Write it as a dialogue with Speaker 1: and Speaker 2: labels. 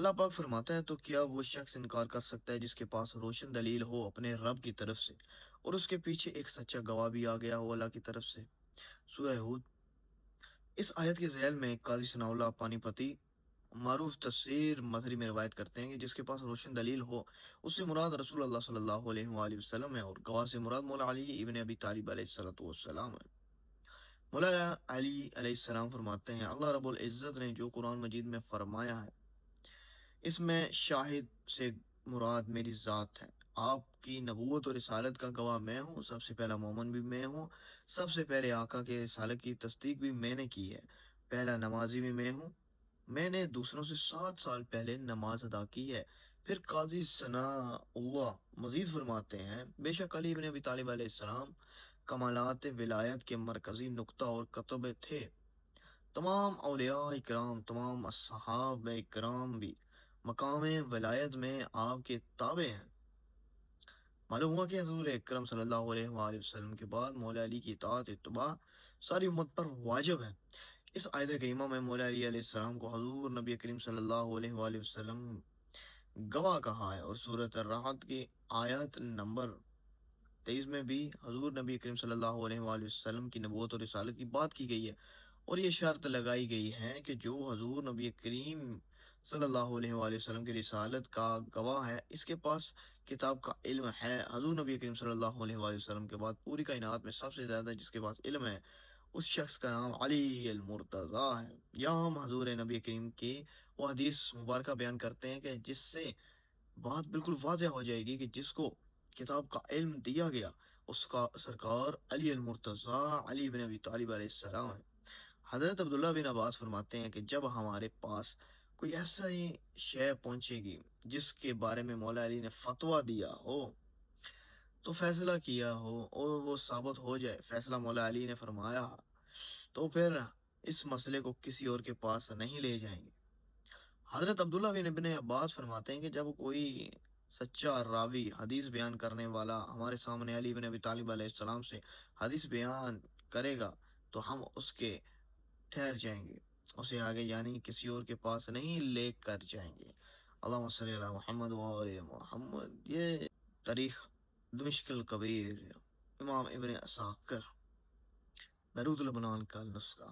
Speaker 1: اللہ پاک فرماتا ہے تو کیا وہ شخص انکار کر سکتا ہے جس کے پاس روشن دلیل ہو اپنے رب کی طرف سے اور اس کے پیچھے ایک سچا گواہ بھی آ گیا ہو اللہ کی طرف سے۔ سورہ ہود۔ اس آیت کے ذیل میں قاضی ثناء اللہ پانی پتی معروف تفسیر مظہری میں روایت کرتے ہیں کہ جس کے پاس روشن دلیل ہو اس سے مراد رسول اللہ صلی اللہ علیہ وآلہ وسلم ہے، اور گواہ سے مراد مولا علی ابن ابی طالب علیہ الصلوۃ والسلام ہے۔ مولانا علی علیہ السلام فرماتے ہیں اللہ رب العزت نے جو قرآن مجید میں فرمایا ہے اس میں شاہد سے مراد میری ذات ہے، آپ کی نبوت اور رسالت کا گواہ میں ہوں، سب سے پہلا مومن بھی میں ہوں، سب سے پہلے آقا کے رسالت کی تصدیق بھی میں نے کی ہے، پہلا نمازی بھی میں ہوں، میں نے دوسروں سے 7 سال پہلے نماز ادا کی ہے۔ پھر قاضی ثناء اللہ مزید فرماتے ہیں بے شک علی بن ابی طالب علیہ السلام کمالات ولایت کے مرکزی نقطہ اور کتب تھے، تمام اولیاء اکرام تمام اصحاب اکرام بھی مقام ولایت میں آپ کے تابع ہیں۔ معلوم ہوا کہ حضور اکرم صلی اللہ علیہ وآلہ وسلم کے بعد مولا علی کی اطاعت اتباع ساری امت پر واجب ہے۔ اس آیت کریمہ میں مولا علی علیہ السلام کو حضور نبی کریم صلی اللہ علیہ وآلہ وسلم گواہ کہا ہے، اور سورۃ الرعد کی آیت نمبر 23 میں بھی حضور نبی کریم صلی اللہ علیہ وآلہ وسلم کی نبوت اور رسالت کی بات کی گئی ہے، اور یہ شرط لگائی گئی ہے کہ جو حضور نبی کریم صلی اللہ علیہ وآلہ وسلم کی رسالت کا گواہ ہے اس کے پاس کتاب کا علم ہے۔ حضور نبی کریم صلی اللہ علیہ وآلہ وسلم کے بعد پوری کائنات میں سب سے زیادہ جس کے پاس علم ہے اس شخص کا نام علی المرتضیٰ ہے۔ یہاں ہم حضور نبی کریم کی وہ حدیث مبارکہ بیان کرتے ہیں کہ جس سے بات بالکل واضح ہو جائے گی کہ جس کو کتاب کا علم دیا گیا اس کا سرکار علی المرتضیٰ علی بن ابی طالب علیہ السلام ہے۔ حضرت عبداللہ بن عباس فرماتے ہیں کہ جب ہمارے پاس کوئی ایسا ہی شے پہنچے گی جس کے بارے میں مولا علی نے فتویٰ دیا ہو تو فیصلہ کیا ہو اور وہ ثابت ہو جائے، فیصلہ مولا علی نے فرمایا تو پھر اس مسئلے کو کسی اور کے پاس نہیں لے جائیں گے۔ حضرت عبداللہ بن ابن عباس فرماتے ہیں کہ جب کوئی سچا راوی حدیث بیان کرنے والا ہمارے سامنے علی بن ابی طالب علیہ السلام سے حدیث بیان کرے گا تو ہم اس کے ٹھہر جائیں گے، اسے آگے یعنی کسی اور کے پاس نہیں لے کر جائیں گے۔ اللہم صلی علی محمد وآل محمد۔ یہ تاریخ دمشق الکبیر امام ابن عساکر بیروت لبنان کا نسخہ۔